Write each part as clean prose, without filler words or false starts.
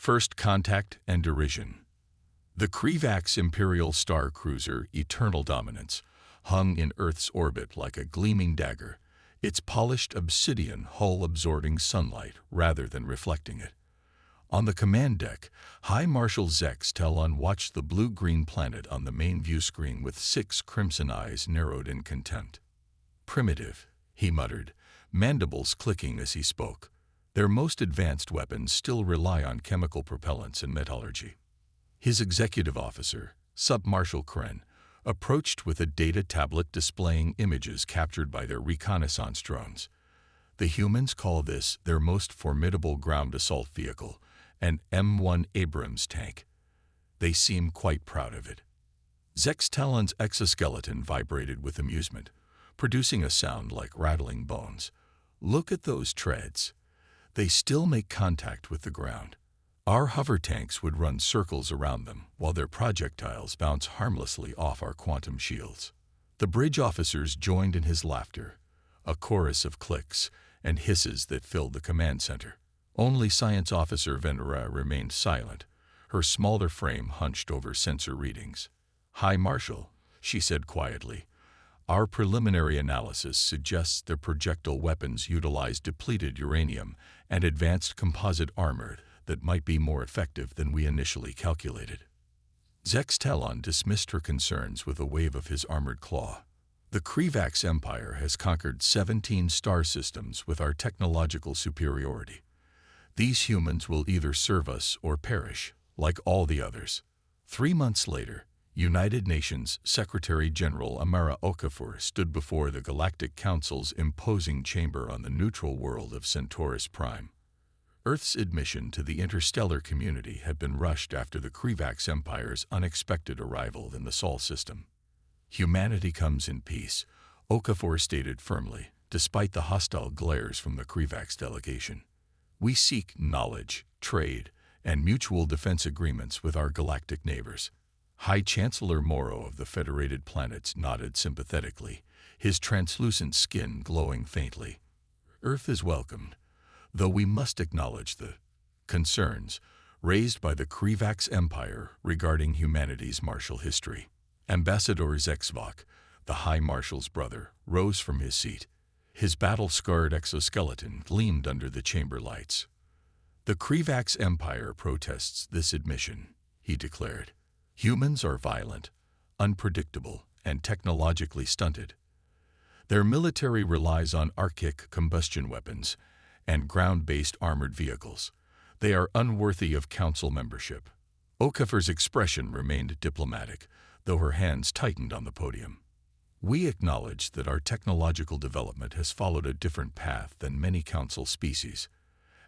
First Contact and Derision. The Krivax Imperial Star Cruiser Eternal Dominance hung in Earth's orbit like a gleaming dagger, its polished obsidian hull absorbing sunlight rather than reflecting it. On the command deck, High Marshal Zex Telon watched the blue-green planet on the main view screen with 6 crimson eyes narrowed in contempt. "Primitive," he muttered, mandibles clicking as he spoke. "Their most advanced weapons still rely on chemical propellants and metallurgy." His executive officer, Sub-Marshal Kren, approached with a data tablet displaying images captured by their reconnaissance drones. "The humans call this their most formidable ground assault vehicle, an M1 Abrams tank. They seem quite proud of it." Zex Talon's exoskeleton vibrated with amusement, producing a sound like rattling bones. "Look at those treads. They still make contact with the ground. Our hover tanks would run circles around them, while their projectiles bounce harmlessly off our quantum shields." The bridge officers joined in his laughter, a chorus of clicks and hisses that filled the command center. Only Science Officer Venera remained silent, her smaller frame hunched over sensor readings. "High Marshal," she said quietly, "our preliminary analysis suggests their projectile weapons utilize depleted uranium and advanced composite armor that might be more effective than we initially calculated." Zex Talon dismissed her concerns with a wave of his armored claw. "The Krivax Empire has conquered 17 star systems with our technological superiority. These humans will either serve us or perish, like all the others." 3 months later, United Nations Secretary-General Amara Okafor stood before the Galactic Council's imposing chamber on the neutral world of Centaurus Prime. Earth's admission to the interstellar community had been rushed after the Krivax Empire's unexpected arrival in the Sol system. "Humanity comes in peace," Okafor stated firmly, despite the hostile glares from the Krivax delegation. "We seek knowledge, trade, and mutual defense agreements with our galactic neighbors." High Chancellor Morrow of the Federated Planets nodded sympathetically, his translucent skin glowing faintly. "Earth is welcomed, though we must acknowledge the concerns raised by the Krivax Empire regarding humanity's martial history." Ambassador Zexvok, the High Marshal's brother, rose from his seat. His battle-scarred exoskeleton gleamed under the chamber lights. "The Krivax Empire protests this admission," he declared. "Humans are violent, unpredictable, and technologically stunted. Their military relies on archaic combustion weapons and ground-based armored vehicles. They are unworthy of council membership." Okafor's expression remained diplomatic, though her hands tightened on the podium. "We acknowledge that our technological development has followed a different path than many council species.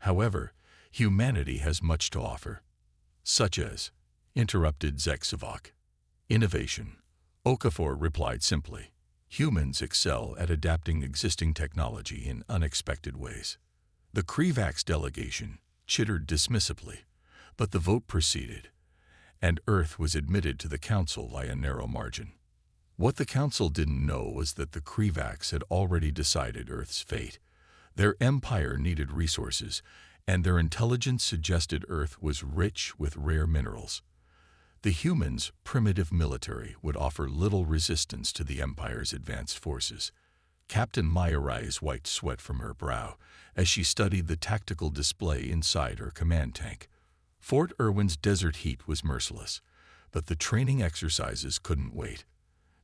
However, humanity has much to offer." "Such as?" interrupted Zexvok. "Innovation," Okafor replied simply. "Humans excel at adapting existing technology in unexpected ways." The Krivax delegation chittered dismissively, but the vote proceeded, and Earth was admitted to the Council by a narrow margin. What the Council didn't know was that the Krivax had already decided Earth's fate. Their empire needed resources, and their intelligence suggested Earth was rich with rare minerals. The humans' primitive military would offer little resistance to the Empire's advanced forces. Captain Mayarais wiped sweat from her brow as she studied the tactical display inside her command tank. Fort Irwin's desert heat was merciless, but the training exercises couldn't wait.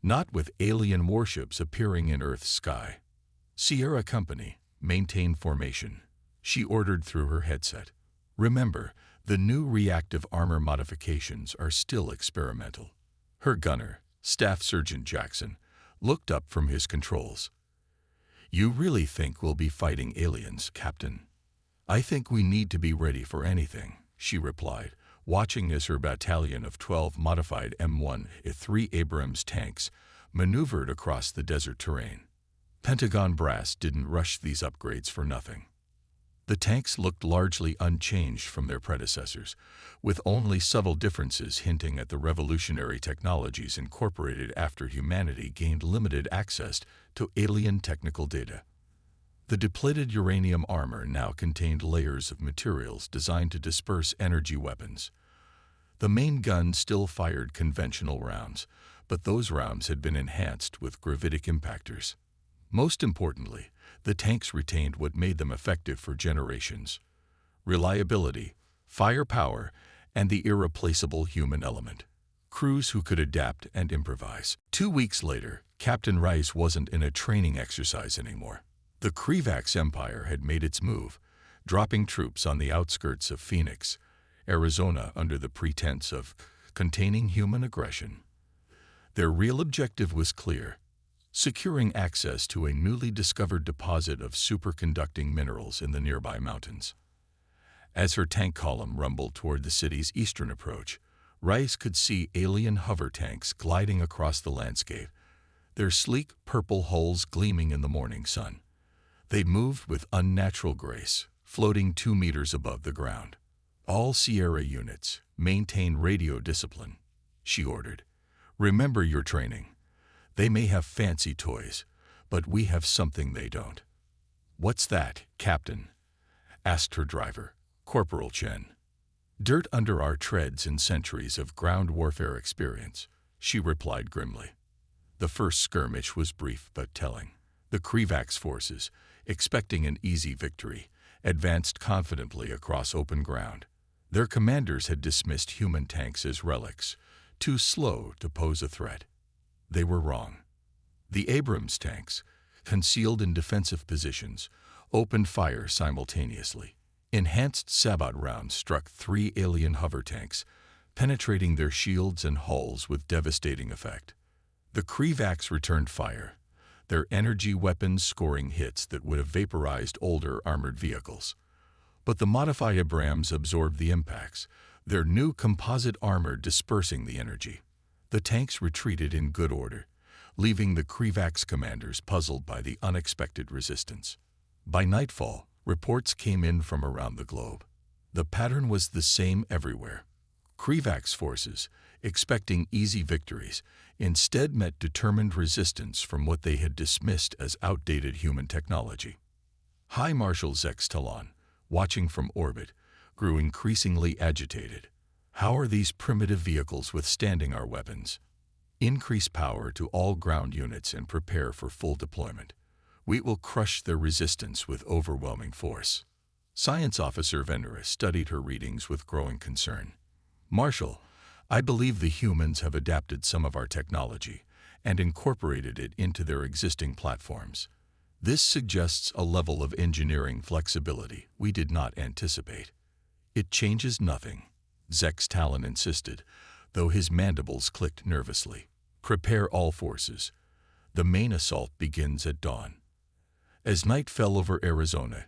Not with alien warships appearing in Earth's sky. "Sierra Company, maintain formation," she ordered through her headset. "Remember, the new reactive armor modifications are still experimental." Her gunner, Staff Sergeant Jackson, looked up from his controls. "You really think we'll be fighting aliens, Captain?" "I think we need to be ready for anything," she replied, watching as her battalion of 12 modified M1-3 Abrams tanks maneuvered across the desert terrain. Pentagon brass didn't rush these upgrades for nothing. The tanks looked largely unchanged from their predecessors, with only subtle differences hinting at the revolutionary technologies incorporated after humanity gained limited access to alien technical data. The depleted uranium armor now contained layers of materials designed to disperse energy weapons. The main gun still fired conventional rounds, but those rounds had been enhanced with gravitic impactors. Most importantly, the tanks retained what made them effective for generations: reliability, firepower, and the irreplaceable human element. Crews who could adapt and improvise. 2 weeks later, Captain Rice wasn't in a training exercise anymore. The Krivax Empire had made its move, dropping troops on the outskirts of Phoenix, Arizona, under the pretense of containing human aggression. Their real objective was clear: securing access to a newly discovered deposit of superconducting minerals in the nearby mountains. As her tank column rumbled toward the city's eastern approach, Rice could see alien hover tanks gliding across the landscape, their sleek purple hulls gleaming in the morning sun. They moved with unnatural grace, floating 2 meters above the ground. "All Sierra units, maintain radio discipline," she ordered. "Remember your training. They may have fancy toys, but we have something they don't." "What's that, Captain?" asked her driver, Corporal Chen. "Dirt under our treads in centuries of ground warfare experience," she replied grimly. The first skirmish was brief but telling. The Krivax forces, expecting an easy victory, advanced confidently across open ground. Their commanders had dismissed human tanks as relics, too slow to pose a threat. They were wrong. The Abrams tanks, concealed in defensive positions, opened fire simultaneously. Enhanced Sabot rounds struck 3 alien hover tanks, penetrating their shields and hulls with devastating effect. The Krivax returned fire, their energy weapons scoring hits that would have vaporized older armored vehicles. But the modified Abrams absorbed the impacts, their new composite armor dispersing the energy. The tanks retreated in good order, leaving the Krivax commanders puzzled by the unexpected resistance. By nightfall, reports came in from around the globe. The pattern was the same everywhere. Krivax forces, expecting easy victories, instead met determined resistance from what they had dismissed as outdated human technology. High Marshal Zex Talon, watching from orbit, grew increasingly agitated. "How are these primitive vehicles withstanding our weapons? Increase power to all ground units and prepare for full deployment. We will crush their resistance with overwhelming force." Science Officer Venera studied her readings with growing concern. "Marshal, I believe the humans have adapted some of our technology and incorporated it into their existing platforms. This suggests a level of engineering flexibility we did not anticipate." "It changes nothing," Zex Talon insisted, though his mandibles clicked nervously. "Prepare all forces. The main assault begins at dawn." As night fell over Arizona,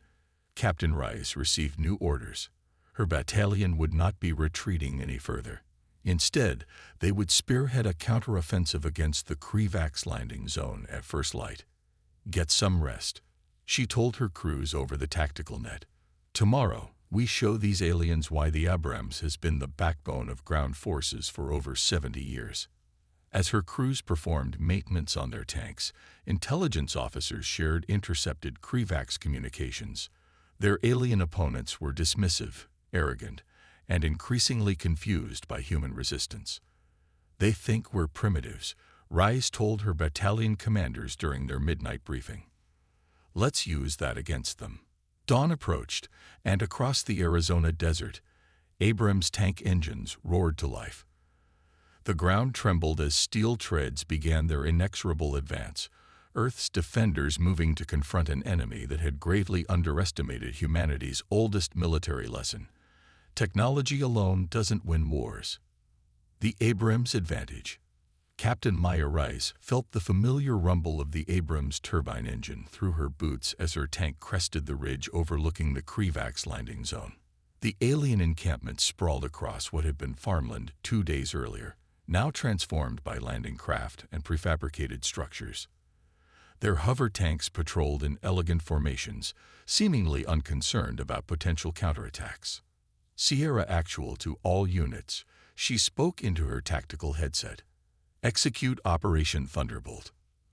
Captain Rice received new orders. Her battalion would not be retreating any further. Instead, they would spearhead a counteroffensive against the Krivax landing zone at first light. "Get some rest," she told her crews over the tactical net. "Tomorrow, we show these aliens why the Abrams has been the backbone of ground forces for over 70 years. As her crews performed maintenance on their tanks, intelligence officers shared intercepted Krivax communications. Their alien opponents were dismissive, arrogant, and increasingly confused by human resistance. "They think we're primitives," Rice told her battalion commanders during their midnight briefing. "Let's use that against them." Dawn approached, and across the Arizona desert, Abrams tank engines roared to life. The ground trembled as steel treads began their inexorable advance, Earth's defenders moving to confront an enemy that had gravely underestimated humanity's oldest military lesson: technology alone doesn't win wars. The Abrams advantage. Captain Maya Rice felt the familiar rumble of the Abrams turbine engine through her boots as her tank crested the ridge overlooking the Krivax landing zone. The alien encampment sprawled across what had been farmland 2 days earlier, now transformed by landing craft and prefabricated structures. Their hover tanks patrolled in elegant formations, seemingly unconcerned about potential counterattacks. "Sierra Actual to all units," she spoke into her tactical headset. "Execute Operation Thunderbolt.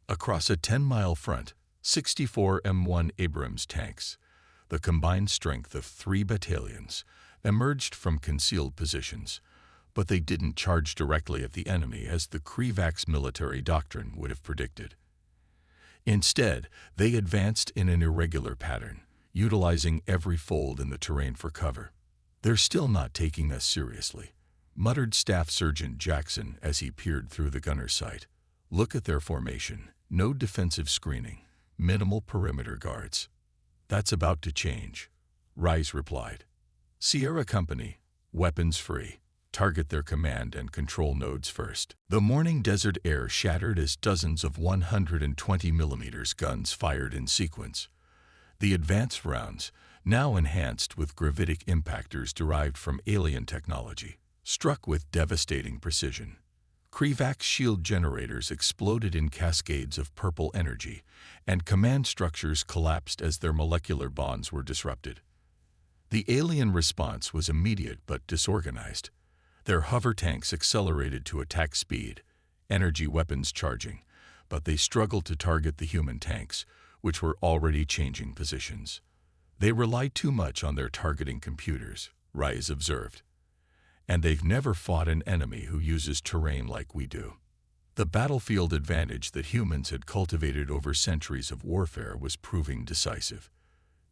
Across a 10-mile front, 64 M1 Abrams tanks, the combined strength of 3 battalions, emerged from concealed positions, but they didn't charge directly at the enemy as the Krivak's military doctrine would have predicted. Instead, they advanced in an irregular pattern, utilizing every fold in the terrain for cover. "They're still not taking us seriously," muttered Staff Sergeant Jackson as he peered through the gunner's sight. "Look at their formation. No defensive screening. Minimal perimeter guards." "That's about to change," Rise replied. "Sierra Company, weapons free. Target their command and control nodes first." The morning desert air shattered as dozens of 120mm guns fired in sequence. The advanced rounds, now enhanced with gravitic impactors derived from alien technology, struck with devastating precision. Krivak's shield generators exploded in cascades of purple energy, and command structures collapsed as their molecular bonds were disrupted. The alien response was immediate but disorganized. Their hover tanks accelerated to attack speed, energy weapons charging, but they struggled to target the human tanks, which were already changing positions. "They rely too much on their targeting computers," Rise observed. "And they've never fought an enemy who uses terrain like we do." The battlefield advantage that humans had cultivated over centuries of warfare was proving decisive.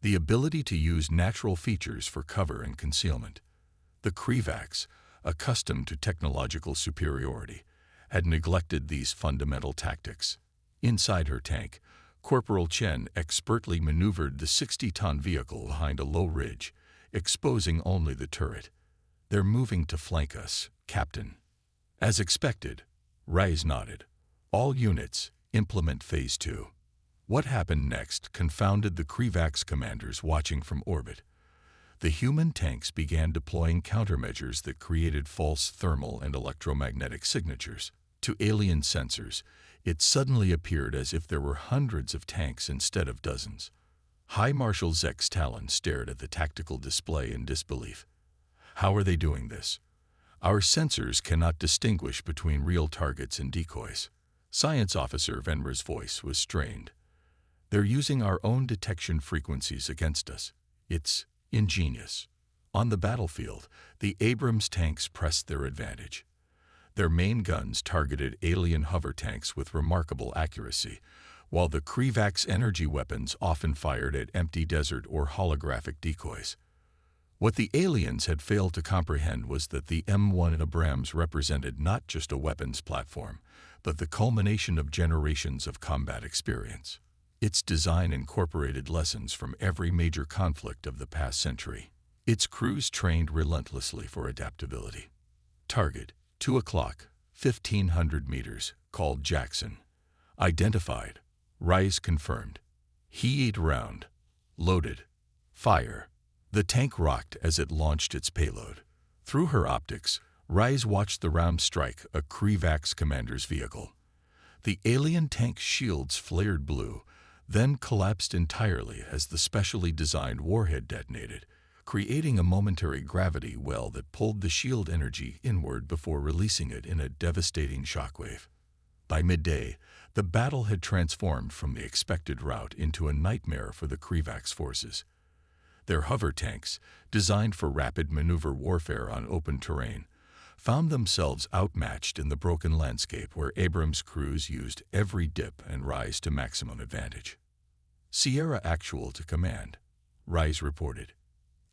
The ability to use natural features for cover and concealment. The Krivaks, accustomed to technological superiority, had neglected these fundamental tactics. Inside her tank, Corporal Chen expertly maneuvered the 60-ton vehicle behind a low ridge, exposing only the turret. "They're moving to flank us, Captain." "As expected," Rise nodded. "All units, implement Phase 2. What happened next confounded the Krivak's commanders watching from orbit. The human tanks began deploying countermeasures that created false thermal and electromagnetic signatures. To alien sensors, it suddenly appeared as if there were hundreds of tanks instead of dozens. High Marshal Zek's Talon stared at the tactical display in disbelief. "How are they doing this? Our sensors cannot distinguish between real targets and decoys." Science Officer Venra's voice was strained. "They're using our own detection frequencies against us. It's ingenious." On the battlefield, the Abrams tanks pressed their advantage. Their main guns targeted alien hover tanks with remarkable accuracy, while the Krivak's energy weapons often fired at empty desert or holographic decoys. What the aliens had failed to comprehend was that the M1 Abrams represented not just a weapons platform, but the culmination of generations of combat experience. Its design incorporated lessons from every major conflict of the past century. Its crews trained relentlessly for adaptability. Target, 2 o'clock, 1,500 meters, called Jackson. Identified. Rise confirmed. Heat round. Loaded. Fire. The tank rocked as it launched its payload. Through her optics, Rise watched the round strike a Krivak's commander's vehicle. The alien tank's shields flared blue, then collapsed entirely as the specially designed warhead detonated, creating a momentary gravity well that pulled the shield energy inward before releasing it in a devastating shockwave. By midday, the battle had transformed from the expected rout into a nightmare for the Krivak's forces. Their hover tanks, designed for rapid maneuver warfare on open terrain, found themselves outmatched in the broken landscape where Abrams' crews used every dip and rise to maximum advantage. "Sierra Actual to command," Rise reported.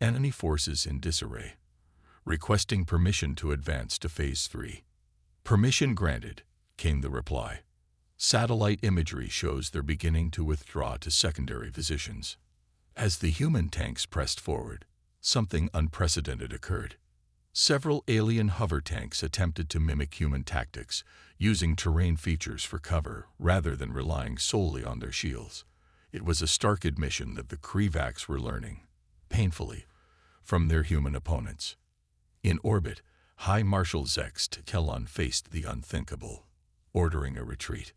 "Enemy forces in disarray. Requesting permission to advance to Phase 3. "Permission granted," came the reply. "Satellite imagery shows they're beginning to withdraw to secondary positions." As the human tanks pressed forward, something unprecedented occurred. Several alien hover tanks attempted to mimic human tactics, using terrain features for cover rather than relying solely on their shields. It was a stark admission that the Krivaks were learning, painfully, from their human opponents. In orbit, High Marshal Zek's Talon faced the unthinkable, ordering a retreat.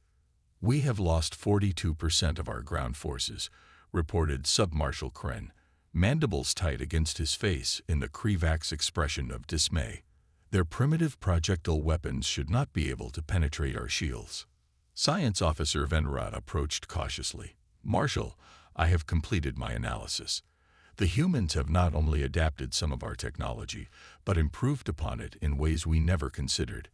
"We have lost 42% of our ground forces," reported Submarshal Kren, mandibles tight against his face in the Krivak's expression of dismay. "Their primitive projectile weapons should not be able to penetrate our shields." Science Officer Venra approached cautiously. Marshal, I have completed my analysis. The humans have not only adapted some of our technology, but improved upon it in ways we never considered.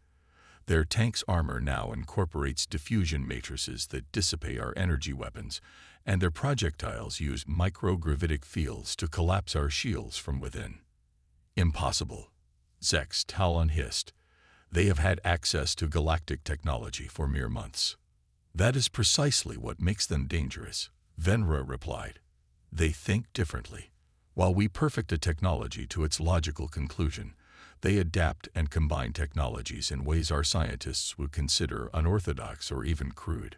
Their tank's armor now incorporates diffusion matrices that dissipate our energy weapons, and their projectiles use microgravitic fields to collapse our shields from within. Impossible, Zex Talon hissed. They have had access to galactic technology for mere months. That is precisely what makes them dangerous, Venra replied. They think differently. While we perfect a technology to its logical conclusion, they adapt and combine technologies in ways our scientists would consider unorthodox or even crude.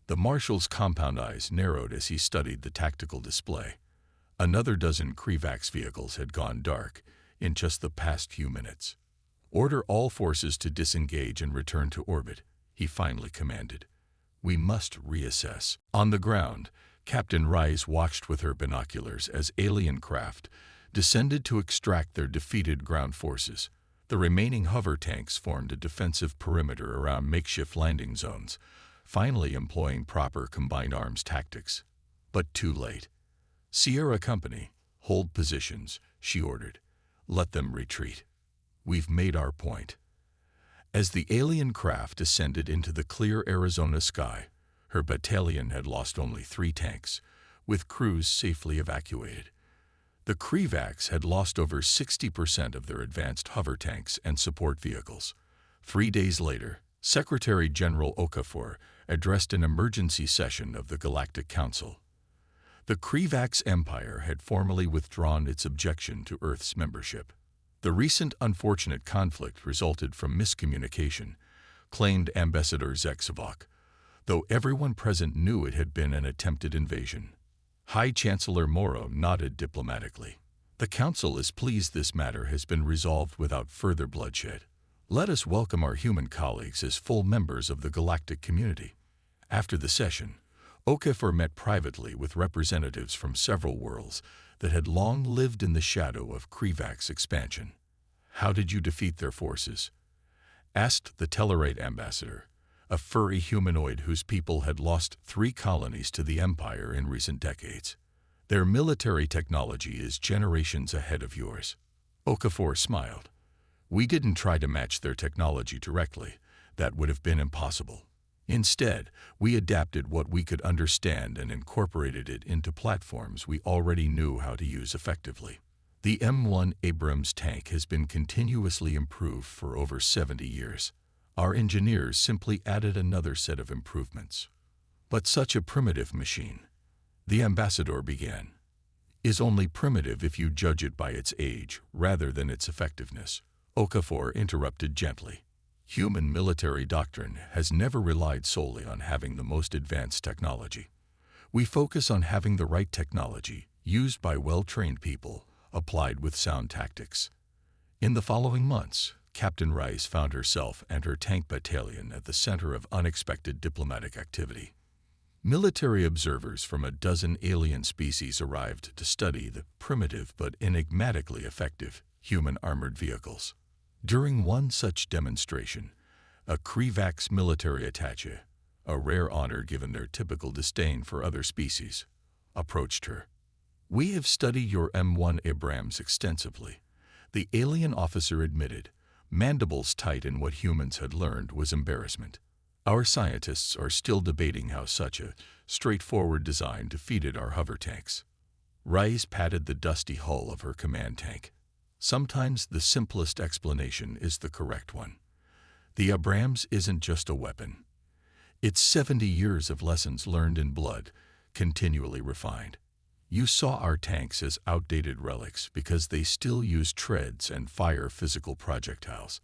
The Marshal's compound eyes narrowed as he studied the tactical display. Another dozen Krivax vehicles had gone dark in just the past few minutes. Order all forces to disengage and return to orbit, he finally commanded. We must reassess. On the ground, Captain Rice watched with her binoculars as alien craft descended to extract their defeated ground forces. The remaining hover tanks formed a defensive perimeter around makeshift landing zones, finally employing proper combined arms tactics. But too late. Sierra Company, hold positions, she ordered. Let them retreat. We've made our point. As the alien craft descended into the clear Arizona sky, her battalion had lost only 3 tanks, with crews safely evacuated. The Krivax had lost over 60% of their advanced hover tanks and support vehicles. 3 days later, Secretary General Okafor addressed an emergency session of the Galactic Council. The Krivax Empire had formally withdrawn its objection to Earth's membership. The recent unfortunate conflict resulted from miscommunication, claimed Ambassador Zexavok, though everyone present knew it had been an attempted invasion. High Chancellor Morrow nodded diplomatically. The Council is pleased this matter has been resolved without further bloodshed. Let us welcome our human colleagues as full members of the galactic community. After the session, Okafor met privately with representatives from several worlds that had long lived in the shadow of Krivax expansion. How did you defeat their forces? Asked the Tellarite ambassador, a furry humanoid whose people had lost 3 colonies to the Empire in recent decades. Their military technology is generations ahead of yours. Okafor smiled. We didn't try to match their technology directly. That would have been impossible. Instead, we adapted what we could understand and incorporated it into platforms we already knew how to use effectively. The M1 Abrams tank has been continuously improved for over 70 years. Our engineers simply added another set of improvements. But such a primitive machine, the ambassador began, is only primitive if you judge it by its age rather than its effectiveness. Okafor interrupted gently. Human military doctrine has never relied solely on having the most advanced technology. We focus on having the right technology, used by well-trained people, applied with sound tactics. In the following months, Captain Rice found herself and her tank battalion at the center of unexpected diplomatic activity. Military observers from a dozen alien species arrived to study the primitive but enigmatically effective human armored vehicles. During one such demonstration, a Krivax military attaché, a rare honor given their typical disdain for other species, approached her. We have studied your M1 Abrams extensively, the alien officer admitted, mandibles tight in what humans had learned was embarrassment. Our scientists are still debating how such a straightforward design defeated our hover tanks. Rice patted the dusty hull of her command tank. Sometimes the simplest explanation is the correct one. The Abrams isn't just a weapon. It's 70 years of lessons learned in blood, continually refined. You saw our tanks as outdated relics because they still use treads and fire physical projectiles.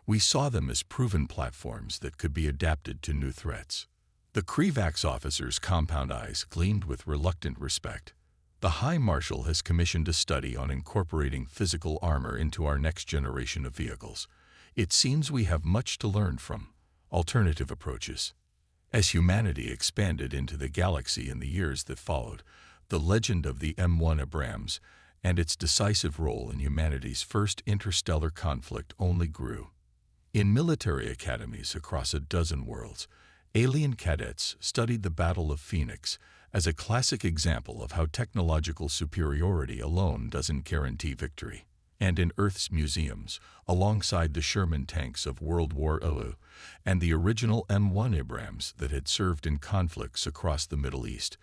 We saw them as proven platforms that could be adapted to new threats. The Krivax officer's compound eyes gleamed with reluctant respect. The High Marshal has commissioned a study on incorporating physical armor into our next generation of vehicles. It seems we have much to learn from alternative approaches. As humanity expanded into the galaxy in the years that followed, the legend of the M1 Abrams and its decisive role in humanity's first interstellar conflict only grew. In military academies across a dozen worlds, alien cadets studied the Battle of Phoenix as a classic example of how technological superiority alone doesn't guarantee victory. And in Earth's museums, alongside the Sherman tanks of World War II and the original M1 Abrams that had served in conflicts across the Middle East,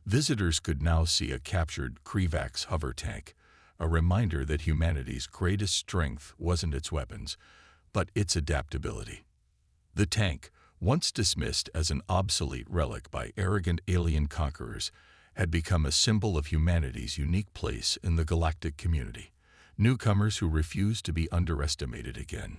visitors could now see a captured Krivax hover tank, a reminder that humanity's greatest strength wasn't its weapons, but its adaptability. The tank, once dismissed as an obsolete relic by arrogant alien conquerors, had become a symbol of humanity's unique place in the galactic community. Newcomers who refused to be underestimated again.